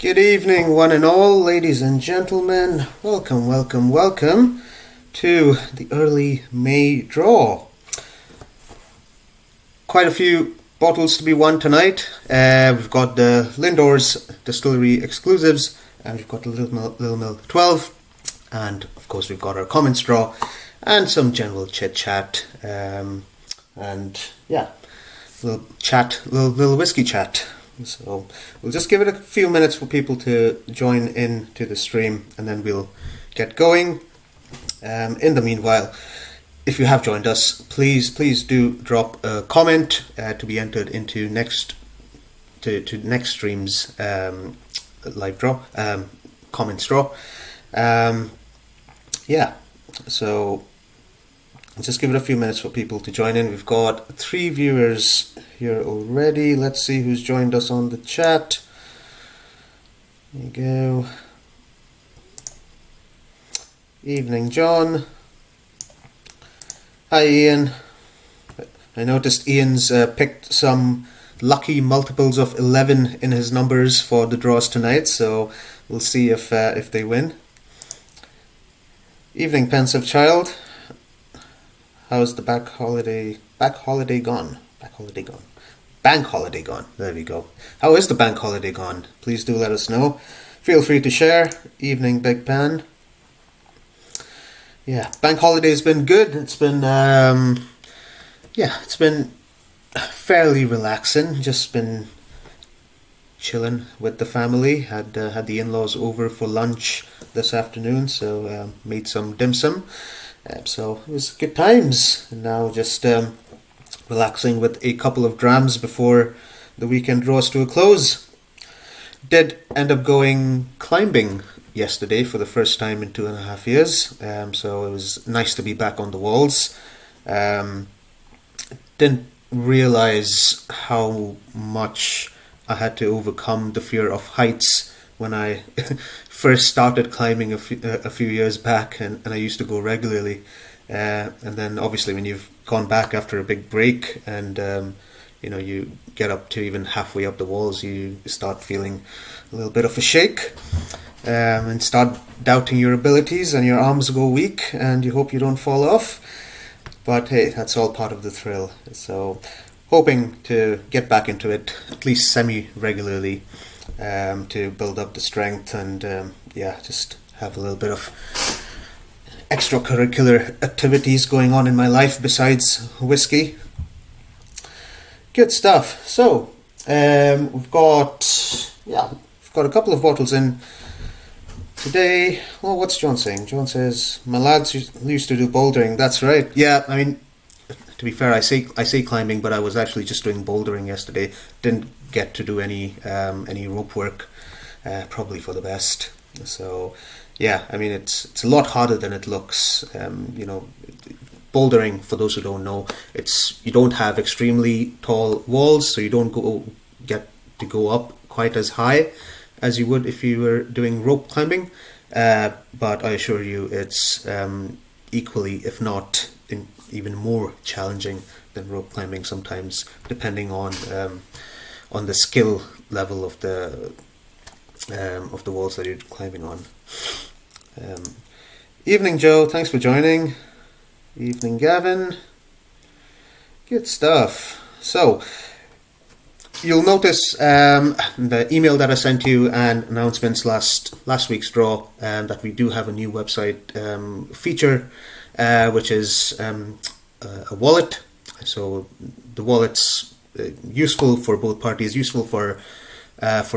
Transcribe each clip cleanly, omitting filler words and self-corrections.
Good evening, one and all, ladies and gentlemen. Welcome to the early May draw. Quite a few bottles to be won tonight. We've got the Lindores Distillery Exclusives, and we've got the Littlemill 12, and of course we've got our common straw, and some general chit-chat, and yeah, little whiskey chat. So we'll just give it a few minutes for people to join in to the stream, and then we'll get going. In the meanwhile, if you have joined us, please do drop a comment to be entered into next stream's live draw, comment straw. Yeah, so just give it a few minutes for people to join in. We've got 3 viewers here already. Let's see who's joined us on the chat. There you go. Evening, John. Hi, Ian. I noticed Ian's picked some lucky multiples of 11 in his numbers for the draws tonight, so we'll see if they win. Evening, pensive child. How's the bank holiday gone? Bank holiday gone. There we go. How is the bank holiday gone? Please do let us know. Feel free to share. Evening, Big Pan. Yeah, bank holiday's been good. It's been it's been fairly relaxing. Just been chilling with the family. Had the in-laws over for lunch this afternoon, so made some dim sum. So it was good times. And now just relaxing with a couple of drams before the weekend draws to a close. Did end up going climbing yesterday for the first time in 2.5 years. So it was nice to be back on the walls. Didn't realize how much I had to overcome the fear of heights when I first started climbing a few years back, and I used to go regularly. And then obviously when you've gone back after a big break and you get up to even halfway up the walls, you start feeling a little bit of a shake and start doubting your abilities, and your arms go weak and you hope you don't fall off. But hey, that's all part of the thrill. So hoping to get back into it at least semi-regularly to build up the strength and just have a little bit of extracurricular activities going on in my life besides whiskey. Good stuff. So we've got a couple of bottles in today. Well, what's John saying? John says my lads used to do bouldering. That's right. Yeah, I mean, to be fair, I say climbing, but I was actually just doing bouldering yesterday. Didn't get to do any rope work. Probably for the best. So yeah, I mean it's a lot harder than it looks. Bouldering, for those who don't know, you don't have extremely tall walls, so you don't get to go up quite as high as you would if you were doing rope climbing. But I assure you, it's equally, if not even more challenging than rope climbing sometimes, depending on the skill level of the walls that you're climbing on. Evening, Joe. Thanks for joining. Evening, Gavin. Good stuff. So you'll notice the email that I sent you and announcements last week's draw that we do have a new website feature, which is a wallet. So the wallet's useful for both parties. Useful for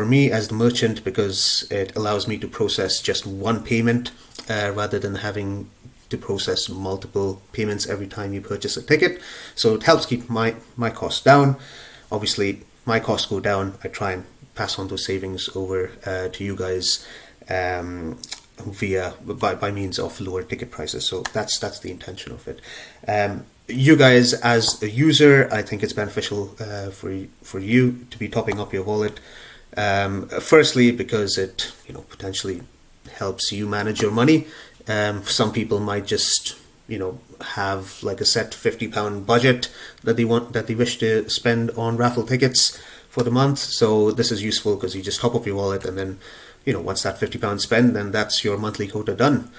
me as the merchant, because it allows me to process just one payment rather than having to process multiple payments every time you purchase a ticket. So it helps keep my costs down. Obviously, my costs go down. I try and pass on those savings over to you guys by means of lower ticket prices. So that's the intention of it. You guys, as a user, I think it's beneficial for you to be topping up your wallet. Firstly, because it potentially helps you manage your money. Some people might just have like a set £50 budget that they wish to spend on raffle tickets for the month. So this is useful because you just top up your wallet, and then once that £50 spent, then that's your monthly quota done.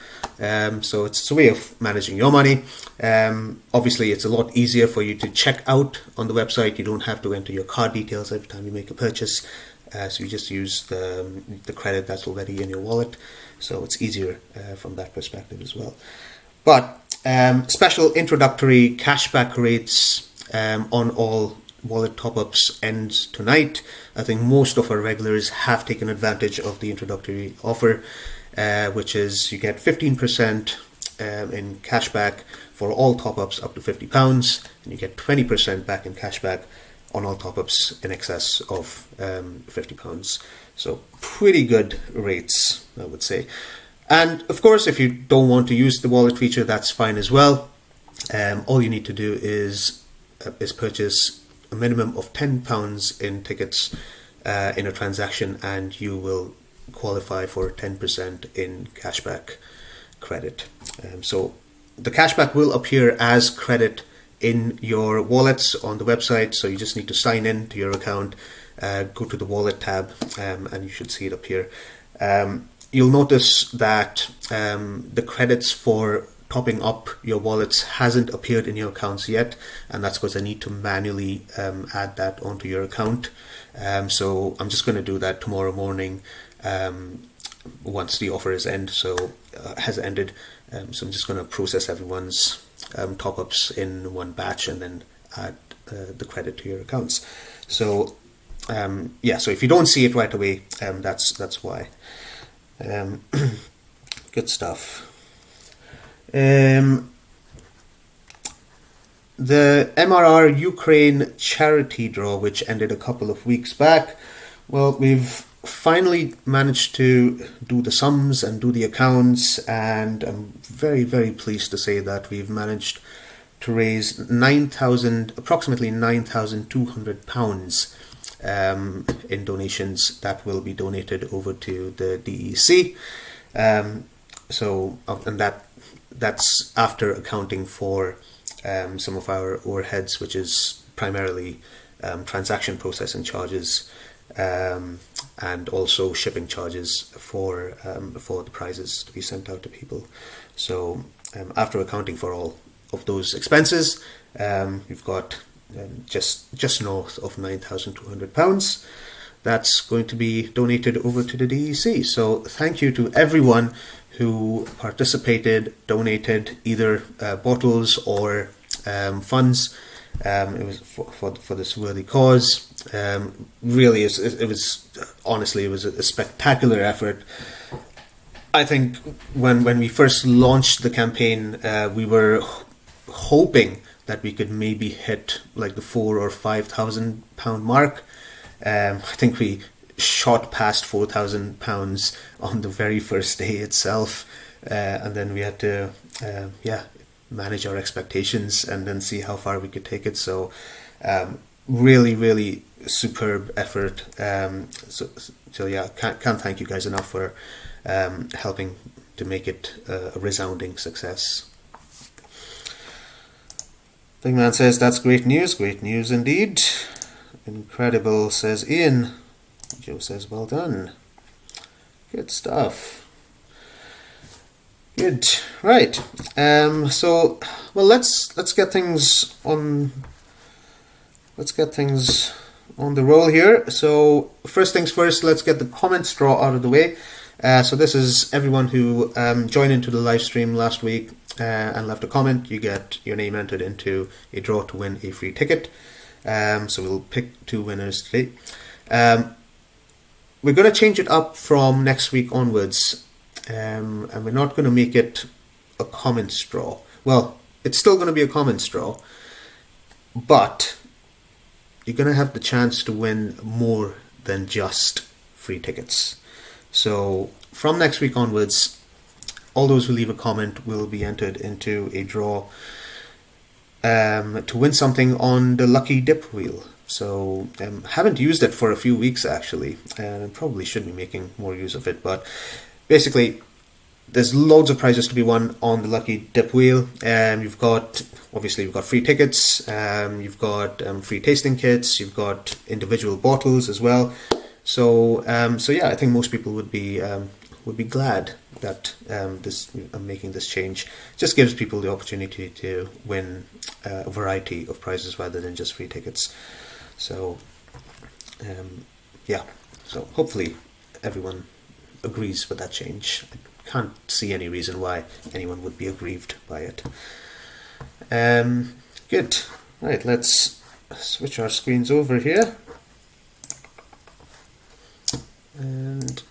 So it's a way of managing your money. Obviously, it's a lot easier for you to check out on the website. You don't have to enter your card details every time you make a purchase. So you just use the credit that's already in your wallet. So it's easier from that perspective as well. But special introductory cashback rates on all wallet top-ups ends tonight. I think most of our regulars have taken advantage of the introductory offer, which is you get 15% in cashback for all top-ups up to £50, and you get 20% back in cashback on all top-ups in excess of £50. So pretty good rates, I would say. And of course, if you don't want to use the wallet feature, that's fine as well. All you need to do is purchase a minimum of £10 in tickets in a transaction, and you will qualify for 10% in cashback credit. So the cashback will appear as credit in your wallets on the website, so you just need to sign in to your account, go to the wallet tab, and you should see it appear. You'll notice that the credits for topping up your wallets hasn't appeared in your accounts yet, and that's because I need to manually add that onto your account. So I'm just going to do that tomorrow morning once the offer has ended. So I'm just going to process everyone's top-ups in one batch and then add the credit to your accounts. So so if you don't see it right away, that's why. Good stuff. The MRR Ukraine charity draw, which ended a couple of weeks back, well, we've finally managed to do the sums and do the accounts, and I'm very, very pleased to say that we've managed to raise approximately £9,200 in donations that will be donated over to the DEC. And that's after accounting for some of our overheads, which is primarily transaction processing charges and also shipping charges for the prizes to be sent out to people. So after accounting for all of those expenses, we've got just north of £9,200 that's going to be donated over to the DEC. So thank you to everyone who participated, donated either bottles or funds. It was for this worthy cause. Really, it was honestly a spectacular effort. I think when we first launched the campaign, we were hoping that we could maybe hit like the £4,000 or £5,000 mark. I think we shot past £4,000 on the very first day itself, and then we had to manage our expectations and then see how far we could take it. So really, really superb effort. So yeah, can't thank you guys enough for helping to make it a resounding success. Big Man says that's great news indeed. Incredible, says Ian. Joe says well done. Good stuff. Good. Right. So well, let's get things on. Let's get things on the roll here. So first things first, let's get the comment straw out of the way. So this is everyone who joined into the live stream last week and left a comment. You get your name entered into a draw to win a free ticket. So we'll pick 2 winners today. We're going to change it up from next week onwards, and we're not going to make it a comment straw. Well, it's still going to be a comment straw, but you're going to have the chance to win more than just free tickets. So from next week onwards, all those who leave a comment will be entered into a draw to win something on the Lucky Dip wheel. So haven't used it for a few weeks actually, and probably should be making more use of it. But basically, there's loads of prizes to be won on the Lucky Dip Wheel. You've got free tickets. You've got free tasting kits. You've got individual bottles as well. So yeah, I think most people would be glad that I'm making this change. It just gives people the opportunity to win a variety of prizes rather than just free tickets. So yeah, so hopefully everyone agrees with that change. I can't see any reason why anyone would be aggrieved by it. Good. Right, let's switch our screens over here and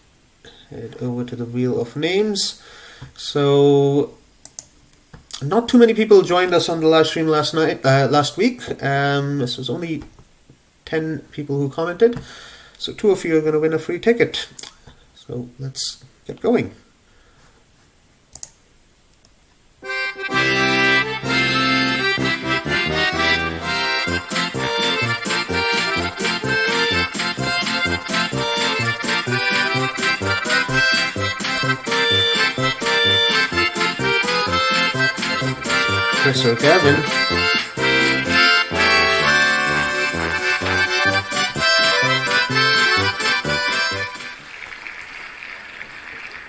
head over to the Wheel of Names. So, not too many people joined us on the live stream last week. This was only 10 people who commented. So 2 of you are going to win a free ticket. So let's get going. Chris or Gavin.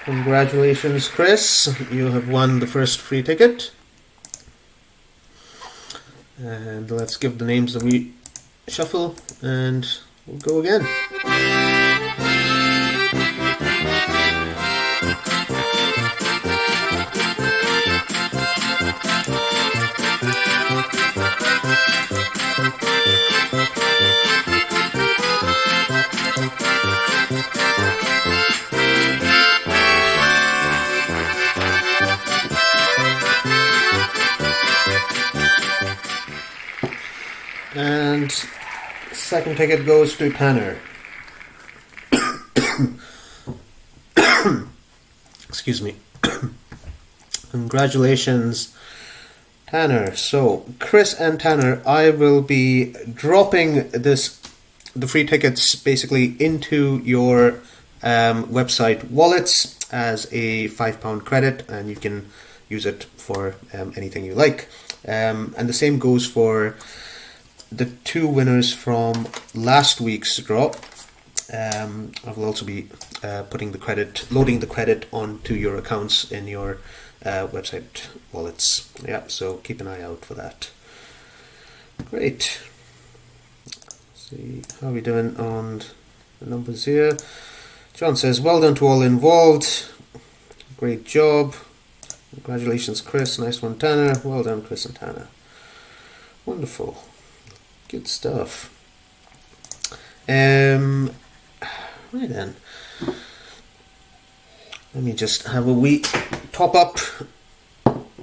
Congratulations, Chris. You have won the first free ticket. And let's give the names a wee shuffle and we'll go again. And second ticket goes to Tanner. Excuse me. Congratulations, Tanner. So, Chris and Tanner, I will be dropping the free tickets basically into your website wallets as a £5 credit, and you can use it for anything you like. And the same goes for the 2 winners from last week's draw. I will also be loading the credit onto your accounts in your website wallets. Yeah, so keep an eye out for that. Great. Let's see how we doing on the numbers here. John says, well done to all involved. Great job. Congratulations, Chris. Nice one, Tanner. Well done, Chris and Tanner. Wonderful. Good stuff. Right then. Let me just have a wee top up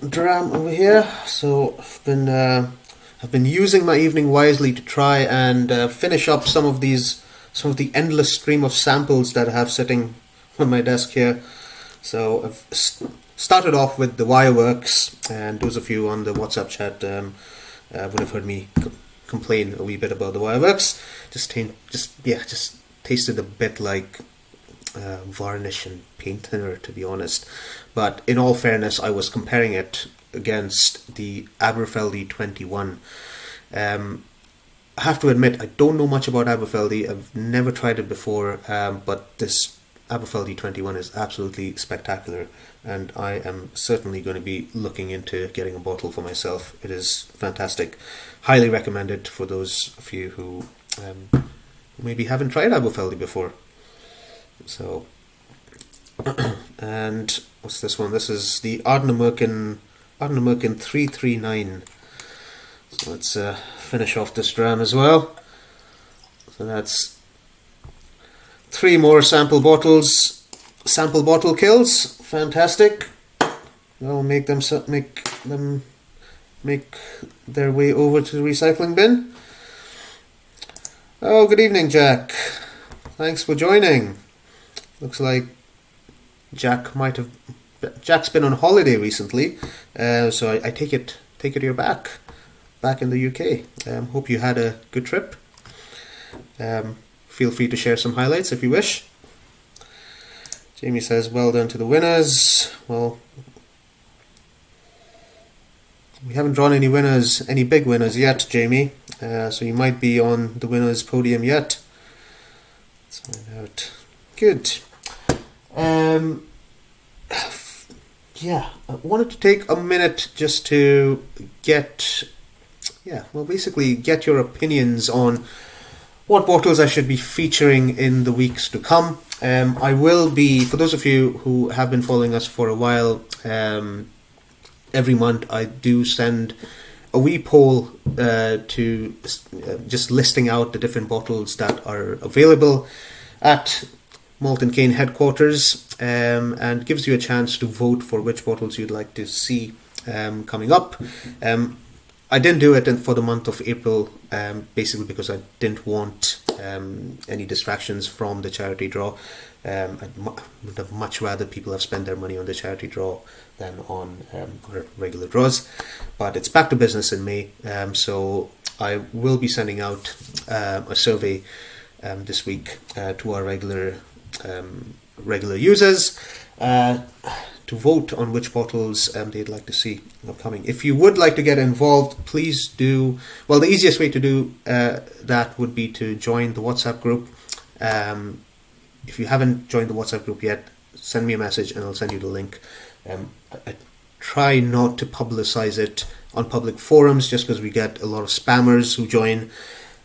dram over here. So I've been using my evening wisely to try and finish up some of the endless stream of samples that I have sitting on my desk here. So I've started off with the Wireworks, and those of you on the WhatsApp chat would have heard me complain a wee bit about the Wireworks. Just tasted a bit like varnish and paint thinner, to be honest. But in all fairness, I was comparing it against the Aberfeldy 21. I have to admit, I don't know much about Aberfeldy. I've never tried it before, but this Aberfeldy 21 is absolutely spectacular, and I am certainly going to be looking into getting a bottle for myself. It is fantastic. Highly recommended for those of you who maybe haven't tried Aberfeldy before. So, and what's this one? This is the Ardnamurchan 339. So let's finish off this dram as well. So that's 3 more sample bottle kills. Fantastic. I'll make their way over to the recycling bin. Oh, good evening, Jack. Thanks for joining. Looks like Jack's been on holiday recently, so I take it you're back in the UK. Hope you had a good trip. Feel free to share some highlights if you wish. Jamie says, well done to the winners. Well, we haven't drawn any winners, any big winners yet, Jamie. So you might be on the winners' podium yet. Let's find out. Good. Yeah, I wanted to take a minute just to basically get your opinions on what bottles I should be featuring in the weeks to come. I will be, for those of you who have been following us for a while, every month I do send a wee poll to just listing out the different bottles that are available at Malt&Cane headquarters, and gives you a chance to vote for which bottles you'd like to see coming up. I didn't do it for the month of April, basically because I didn't want any distractions from the charity draw. I would have much rather people have spent their money on the charity draw than on regular draws. But it's back to business in May, so I will be sending out a survey this week to our regular users to vote on which bottles they'd like to see upcoming. If you would like to get involved, please do. Well, the easiest way to do that would be to join the WhatsApp group. If you haven't joined the WhatsApp group yet, send me a message and I'll send you the link. I try not to publicize it on public forums just because we get a lot of spammers who join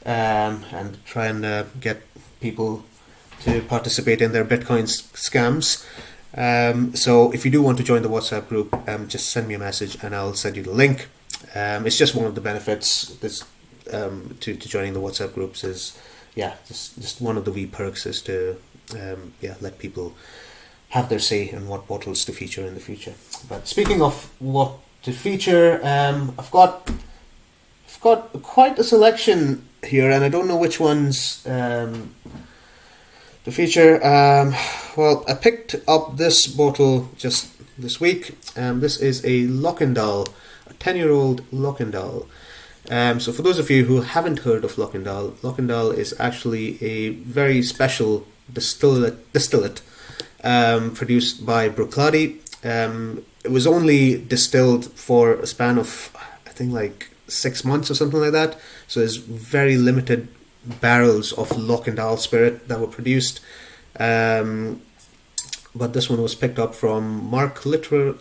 and try and get people to participate in their Bitcoin scams. So if you do want to join the WhatsApp group, just send me a message and I'll send you the link. It's just one of the benefits to joining the WhatsApp groups is, just one of the wee perks is to let people have their say in what bottles to feature in the future. But speaking of what to feature, I've got quite a selection here, and I don't know which ones to feature. Well, I picked up this bottle just this week. This is a Lindores, a 10-year-old Lindores. So for those of you who haven't heard of Lindores is actually a very special distillate produced by Bruichladdich. It was only distilled for a span of, I think, like 6 months or something like that. So there's very limited barrels of Lindores spirit that were produced. But this one was picked up from Mark Littler,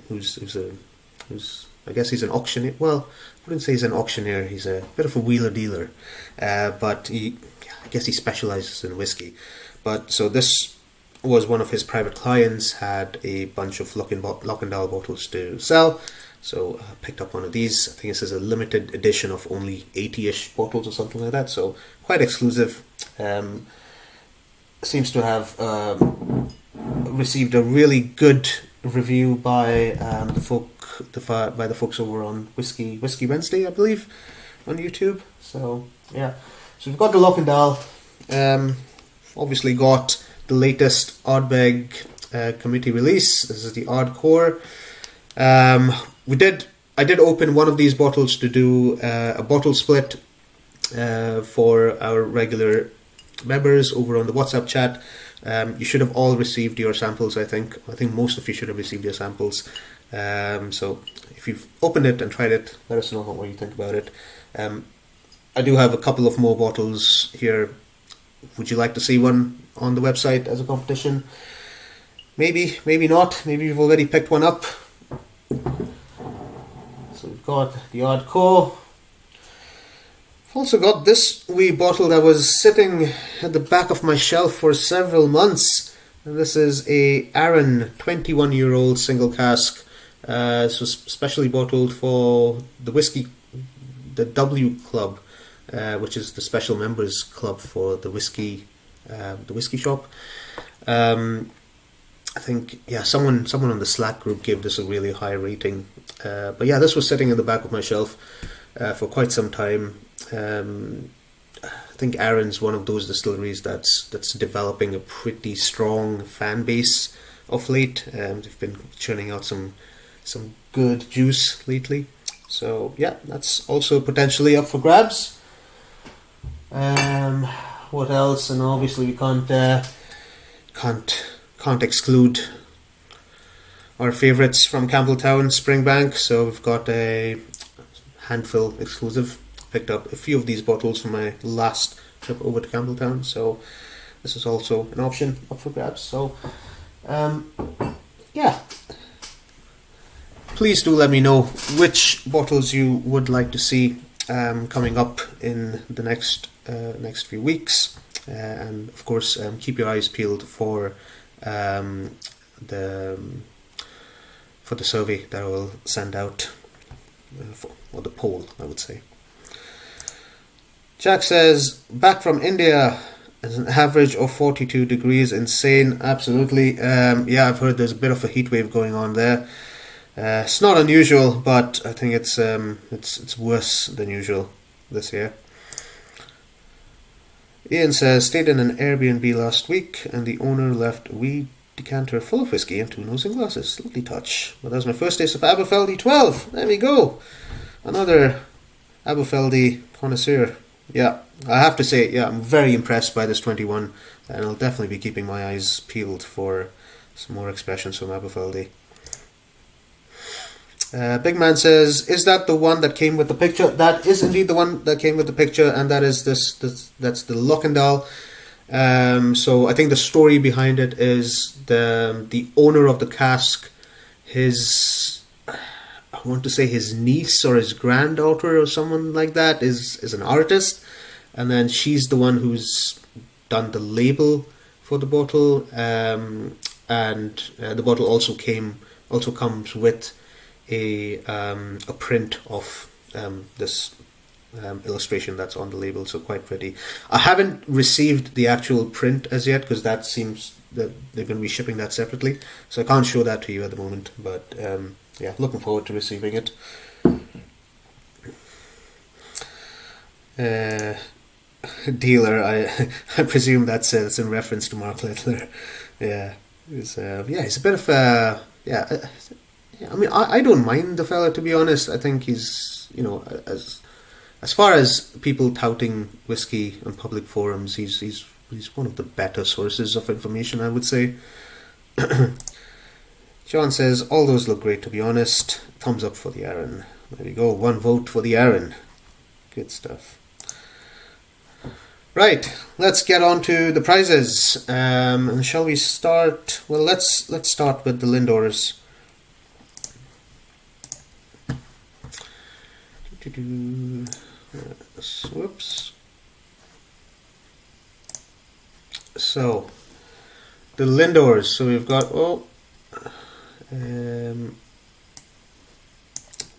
who's I guess he's an auctioneer. Well, I wouldn't say he's an auctioneer. He's a bit of a wheeler dealer, but I guess he specializes in whiskey. But so this was one of his private clients, had a bunch of Lindores bottles to sell. So I picked up one of these. I think this is a limited edition of only 80-ish bottles or something like that. So quite exclusive. Seems to have received a really good review by the folks over on Whiskey Wednesday, I believe, on YouTube. So yeah, so we've got the Lindores. Obviously got the latest Ardbeg committee release. This is the Ardcore. I did open one of these bottles to do a bottle split for our regular members over on the WhatsApp chat. You should have all received your samples. I think most of you should have received your samples. So if you've opened it and tried it, let us know what you think about it. I do have a couple of more bottles here. Would you like to see one on the website as a competition? Maybe not. Maybe you've already picked one up. So we've got the Ardcore. I've also got this wee bottle that was sitting at the back of my shelf for several months. And this is a Arran 21-year-old single cask. So specially bottled for the W Club, which is the special members club for the whiskey shop. I think someone on the Slack group gave this a really high rating. But yeah, this was sitting in the back of my shelf for quite some time. I think Arran's one of those distilleries that's developing a pretty strong fan base of late. They've been churning out some good juice lately. So yeah, that's also potentially up for grabs. What what else? And obviously we can't exclude our favourites from Campbelltown, Springbank. So we've got a handful exclusive. Picked up a few of these bottles from my last trip over to Campbelltown, so this is also an option up for grabs. So yeah, please do let me know which bottles you would like to see coming up in the next few weeks, and of course keep your eyes peeled for the survey that I will send out, or the poll, I would say. Jack says, back from India, as an average of 42 degrees, insane. Absolutely. Yeah, I've heard there's a bit of a heat wave going on there. It's not unusual, but I think it's worse than usual this year. Ian says, stayed in an Airbnb last week, and the owner left a wee decanter full of whiskey and 2 nosing glasses. Lovely touch. Well, that was my first taste of Aberfeldy 12. There we go. Another Aberfeldy connoisseur. Yeah, I have to say, yeah, I'm very impressed by this 21, and I'll definitely be keeping my eyes peeled for some more expressions from Aberfeldy. Big Man says, is that the one that came with the picture? That is indeed the one that came with the picture, and that is that's the Lockendal. So I think the story behind it is the owner of the cask, I want to say his niece or his granddaughter or someone like that is an artist, and then she's the one who's done the label for the bottle, and the bottle also comes with a print of this illustration that's on the label, so quite pretty. I haven't received the actual print as yet, because that seems that they're going to be shipping that separately, so I can't show that to you at the moment, but yeah, looking forward to receiving it. Dealer, I presume that's in reference to Mark Littler. Yeah, he's a bit of a I mean, I don't mind the fella, to be honest. I think he's, as far as people touting whiskey on public forums, he's one of the better sources of information, I would say. John says, all those look great, to be honest. Thumbs up for the Aaron. There we go, 1 vote for the Aaron. Good stuff. Right, let's get on to the prizes. And shall we start? Well, let's start with the Lindores. Whoops. So, the Lindores. So we've got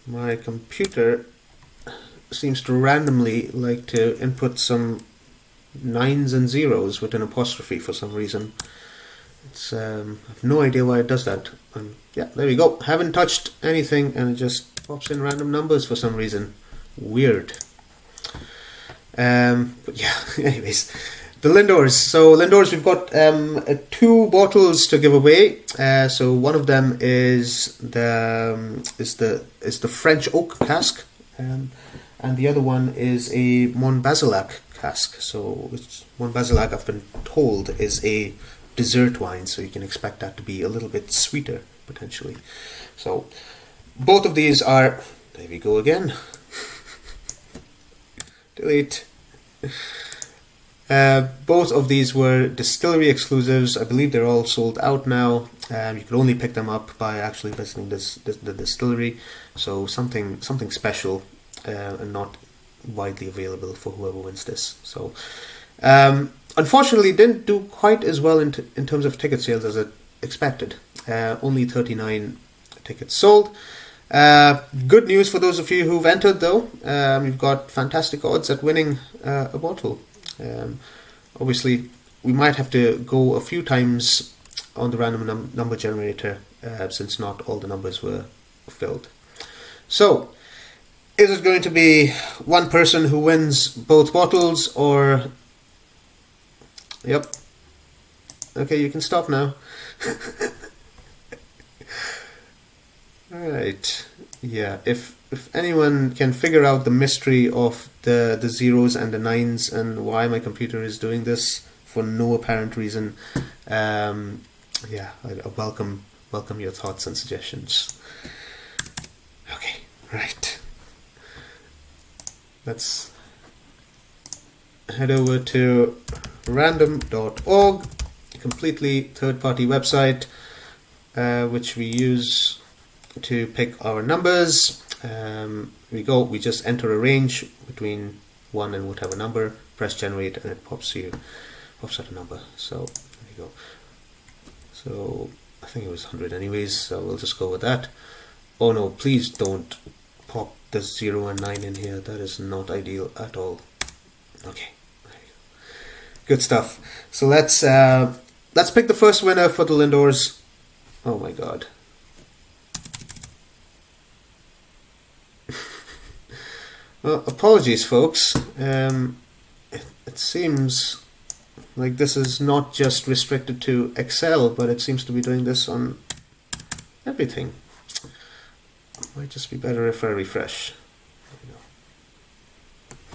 my computer seems to randomly like to input some 9s and 0s with an apostrophe for some reason. It's I have no idea why it does that. Yeah, there we go. Haven't touched anything, and it just pops in random numbers for some reason. Weird. But yeah, anyways. The Lindores. So Lindores, we've got 2 bottles to give away. So one of them is the French oak cask, and the other one is a Montbazillac cask. So Montbazillac, I've been told, is a dessert wine, so you can expect that to be a little bit sweeter potentially. So both of these are. There we go again. Delete. Both of these were distillery exclusives. I believe they're all sold out now. You could only pick them up by actually visiting the distillery. So something special, and not widely available for whoever wins this. So unfortunately, didn't do quite as well in terms of ticket sales as I expected. Only 39 tickets sold. Good news for those of you who've entered, though. You've got fantastic odds at winning a bottle. Obviously, we might have to go a few times on the random number generator, since not all the numbers were filled. So, is it going to be one person who wins both bottles, or... Yep. Okay, you can stop now. Alright. Yeah, if anyone can figure out the mystery of the zeros and the nines and why my computer is doing this for no apparent reason, yeah, I welcome your thoughts and suggestions. Okay, right. Let's head over to random.org, completely third-party website, which we use to pick our numbers. We just enter a range between 1 and whatever number, press generate, and it pops out a number. So there you go. So I think it was 100 anyways, so we'll just go with that. Oh no, please don't pop the 0 and 9 in here. That is not ideal at all. Okay, there you go. Good stuff. So let's pick the first winner for the Lindores. Oh my god. Well, apologies, folks. It seems like this is not just restricted to Excel, but it seems to be doing this on everything. Might just be better if I refresh.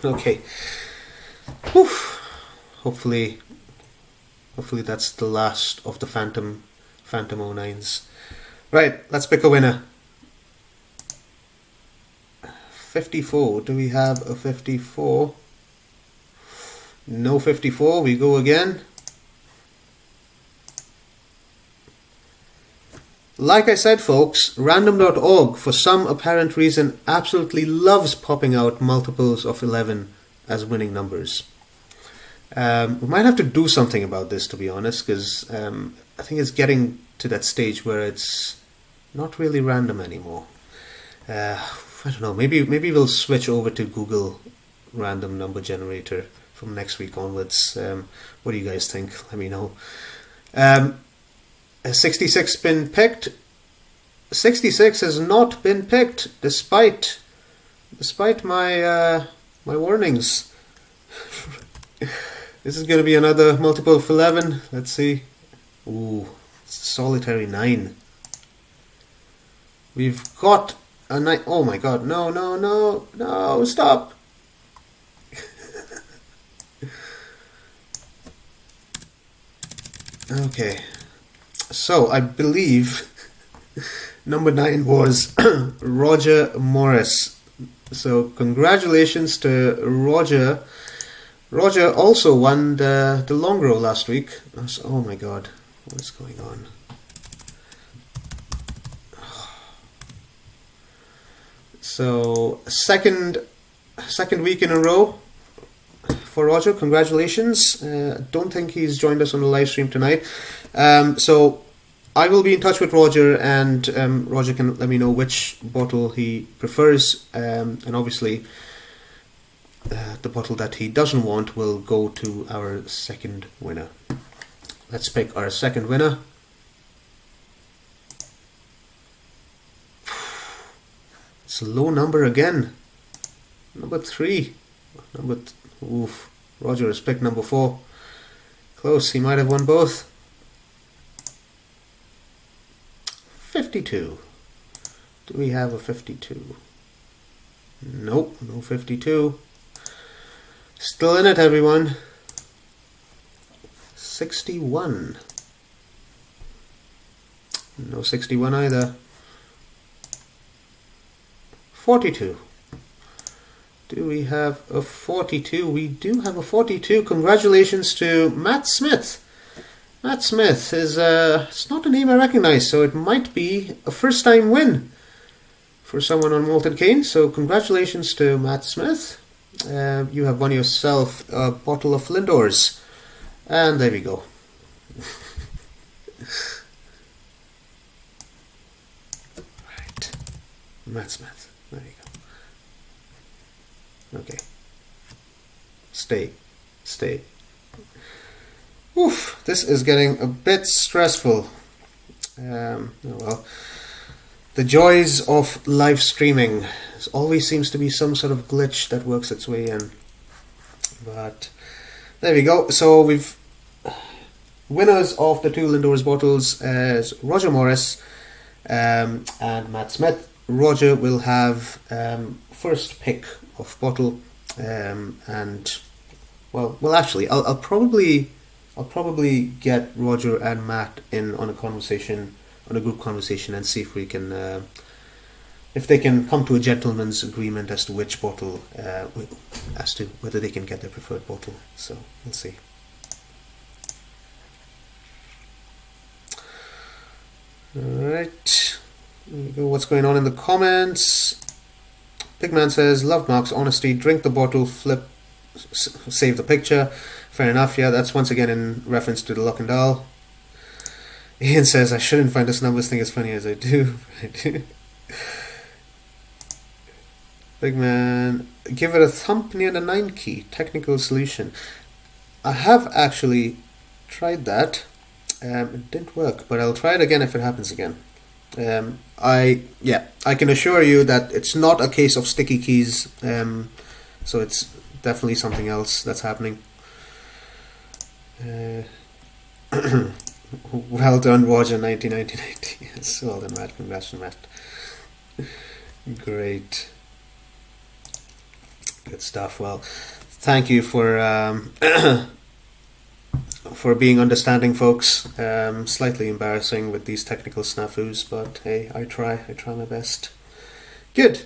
Okay. Whew. Hopefully that's the last of the Phantom 09s. Right, let's pick a winner. 54. Do we have a 54? No 54. We go again. Like I said, folks, random.org, for some apparent reason, absolutely loves popping out multiples of 11 as winning numbers. We might have to do something about this, to be honest, because I think it's getting to that stage where it's not really random anymore. I don't know, maybe we'll switch over to Google Random Number Generator from next week onwards. What do you guys think? Let me know. 66 been picked. 66 has not been picked, despite my my warnings. This is going to be another multiple of 11. Let's see. Ooh, solitary 9. We've got a 9. Oh my god, no, stop. Okay, so I believe number 9 was Roger Morris. So congratulations to Roger. Roger also won the long row last week. Oh my god, what's going on? So second week in a row for Roger. Congratulations. Don't think he's joined us on the live stream tonight. So I will be in touch with Roger, and Roger can let me know which bottle he prefers, and obviously the bottle that he doesn't want will go to our second winner. Let's pick our second winner. It's a low number again. Number 3. Oof. Roger has picked number 4. Close, he might have won both. 52. Do we have a 52? Nope, no 52. Still in it, everyone. 61. No 61 either. 42. Do we have a 42? We do have a 42. Congratulations to Matt Smith. Matt Smith is it's not a name I recognize, so it might be a first time win for someone on Malt&Cane. So congratulations to Matt Smith. You have won yourself a bottle of Lindores. And there we go. Right. Matt Smith. There you go. Okay. Stay. Oof, this is getting a bit stressful. Oh well. The joys of live streaming. There always seems to be some sort of glitch that works its way in. But there we go. So we've winners of the 2 Lindores bottles as Roger Morris and Matt Smith. Roger will have first pick of bottle, and actually, I'll probably get Roger and Matt in on a group conversation, and see if we can, if they can come to a gentleman's agreement as to which bottle, as to whether they can get their preferred bottle. So we'll see. Alright, there we go. What's going on in the comments? Big Man says, love Mark's honesty, drink the bottle, flip, save the picture. Fair enough, yeah, that's once again in reference to the Loch and Dal. Ian says, I shouldn't find this numbers thing as funny as I do. I do. Big Man, give it a thump near the 9 key, technical solution. I have actually tried that. It didn't work, but I'll try it again if it happens again. I can assure you that it's not a case of sticky keys, so it's definitely something else that's happening. Well done, Roger, 1990. Yes, well done, Matt. Congrats, Matt. Great. Good stuff. Well, thank you for for being understanding, folks. Slightly embarrassing with these technical snafus, but hey, I try my best. Good.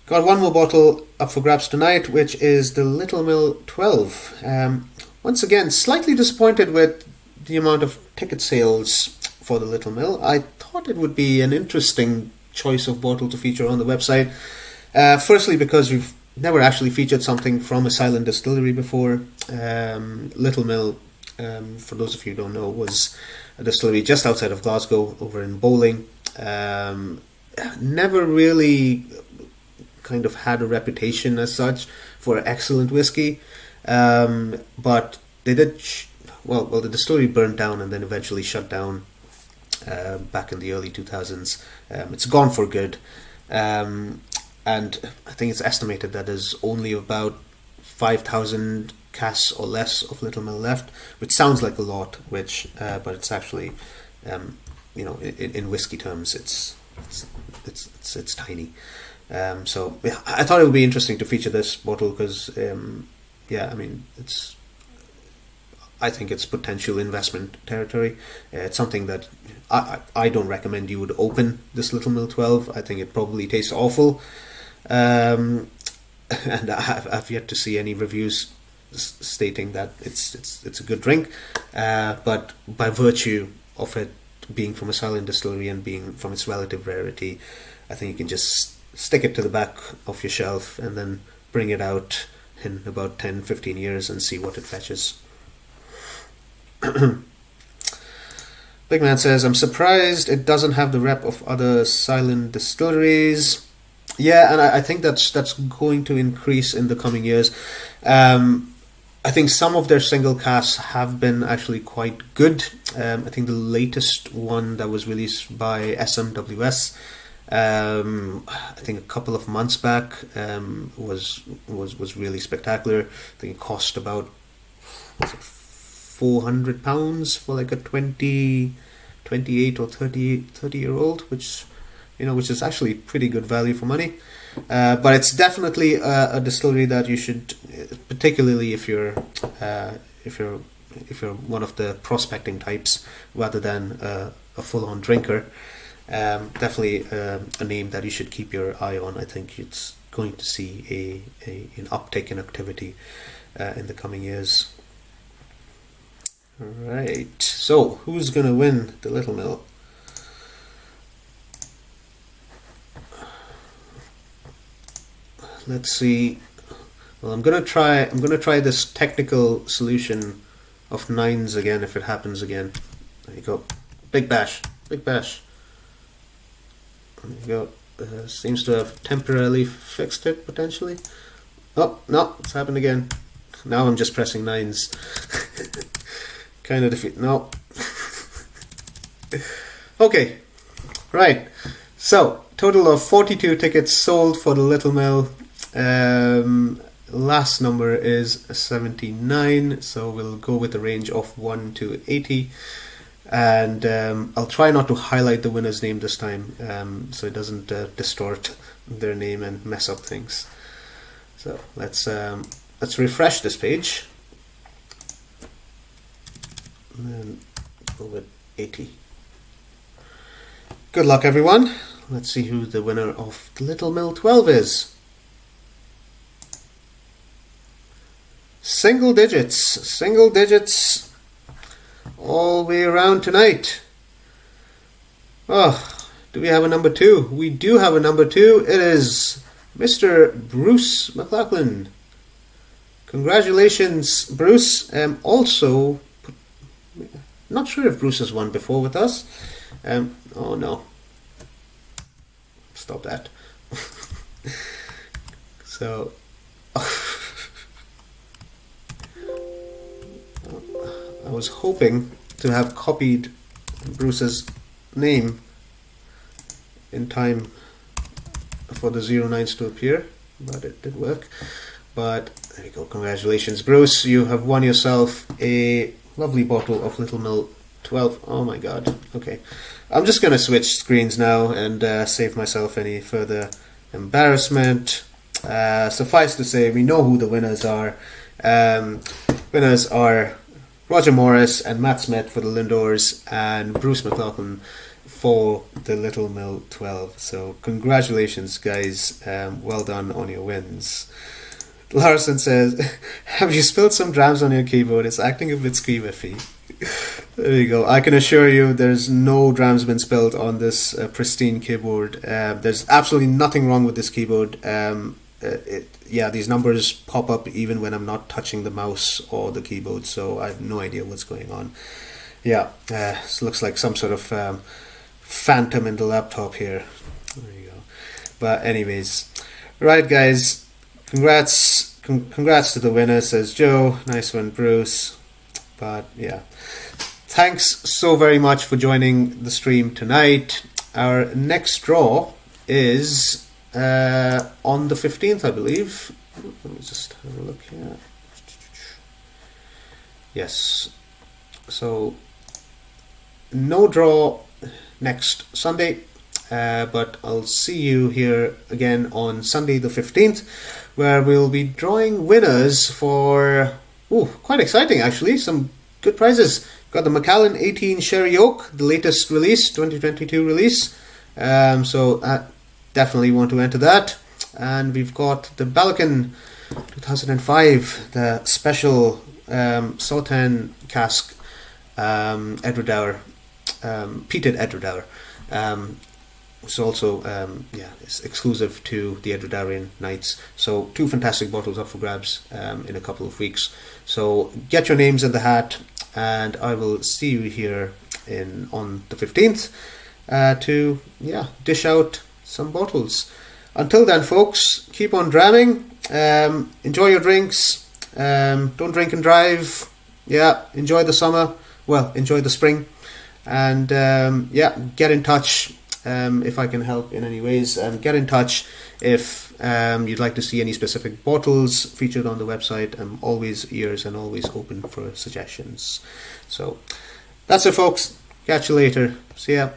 Got one more bottle up for grabs tonight, which is the Littlemill 12. Once again, slightly disappointed with the amount of ticket sales for the Littlemill. I thought it would be an interesting choice of bottle to feature on the website. Firstly, because we've never actually featured something from a silent distillery before. Littlemill, for those of you who don't know, was a distillery just outside of Glasgow, over in Bowling. Never really kind of had a reputation as such for excellent whiskey, but they did. The distillery burned down and then eventually shut down back in the early 2000s. It's gone for good, and I think it's estimated that there's only about 5,000 casks or less of Littlemill left, which sounds like a lot, but it's actually, in whiskey terms, it's tiny. So yeah, I thought it would be interesting to feature this bottle because, I think it's potential investment territory. It's something that I don't recommend you would open this Littlemill 12. I think it probably tastes awful, and I've yet to see any reviews stating that it's a good drink. But by virtue of it being from a silent distillery and being from its relative rarity, I think you can just stick it to the back of your shelf and then bring it out in about 10-15 years and see what it fetches. Big Man says, I'm surprised it doesn't have the rep of other silent distilleries. Yeah, and I think that's going to increase in the coming years. I think some of their single casks have been actually quite good. I think the latest one that was released by SMWS, I think a couple of months back, was really spectacular. I think it cost about £400 for like a 28 or 30 year old, which is actually pretty good value for money. But it's definitely a distillery that you should, particularly if you're one of the prospecting types rather than a full-on drinker. Definitely a name that you should keep your eye on. I think it's going to see an uptick in activity in the coming years. Right, so who's going to win the Littlemill? Let's see. Well, I'm gonna try this technical solution of 9s again if it happens again. There you go. Big bash. There you go. Seems to have temporarily fixed it potentially. Oh no, it's happened again. Now I'm just pressing 9s. Kind of defeat. No. Okay. Right. So total of 42 tickets sold for the Littlemill. Last number is 79, so we'll go with the range of 1 to 80. And I'll try not to highlight the winner's name this time, so it doesn't distort their name and mess up things. So let's refresh this page. And then go with 80. Good luck, everyone. Let's see who the winner of the Littlemill 12 is. Single digits all the way around tonight. Oh, do we have a number 2? We do have a number 2. It is Mr. Bruce McLaughlin. Congratulations, Bruce. Also, not sure if Bruce has won before with us. Oh no. Stop that. So, I was hoping to have copied Bruce's name in time for the 09s to appear, but it did work. But there you go. Congratulations, Bruce. You have won yourself a lovely bottle of Littlemill 12. Oh my god. Okay. I'm just going to switch screens now and save myself any further embarrassment. Suffice to say, we know who the winners are. Winners are Roger Morris and Matt Smith for the Lindores and Bruce McLaughlin for the Littlemill 12. So congratulations, guys. Well done on your wins. Larson says, have you spilled some drams on your keyboard? It's acting a bit squeamiffy. There you go. I can assure you there's no drams been spilled on this pristine keyboard. There's absolutely nothing wrong with this keyboard. These numbers pop up even when I'm not touching the mouse or the keyboard, so I have no idea what's going on. Yeah, this looks like some sort of phantom in the laptop here. There you go. But anyways, right, guys. Congrats to the winner, says Joe. Nice one, Bruce. But yeah, thanks so very much for joining the stream tonight. Our next draw is on the 15th, I believe. Let me just have a look here. Yes, so no draw next Sunday, but I'll see you here again on Sunday the 15th, where we'll be drawing winners for, quite exciting actually, some good prizes. Got the Macallan 18 Sherry Oak, the latest release, 2022 release, so definitely want to enter that. And we've got the Balakan 2005, the special Sultan cask Edward peated Edward It's also it's exclusive to the Edwardarian Nights. So 2 fantastic bottles up for grabs in a couple of weeks. So get your names in the hat, and I will see you here on the 15th to dish out some bottles. Until then, folks, keep on dramming. Enjoy your drinks. Don't drink and drive. Enjoy the summer. Well, enjoy the spring. And get in touch if I can help in any ways. Get in touch if you'd like to see any specific bottles featured on the website. I'm always ears and always open for suggestions. So that's it, folks. Catch you later. See ya.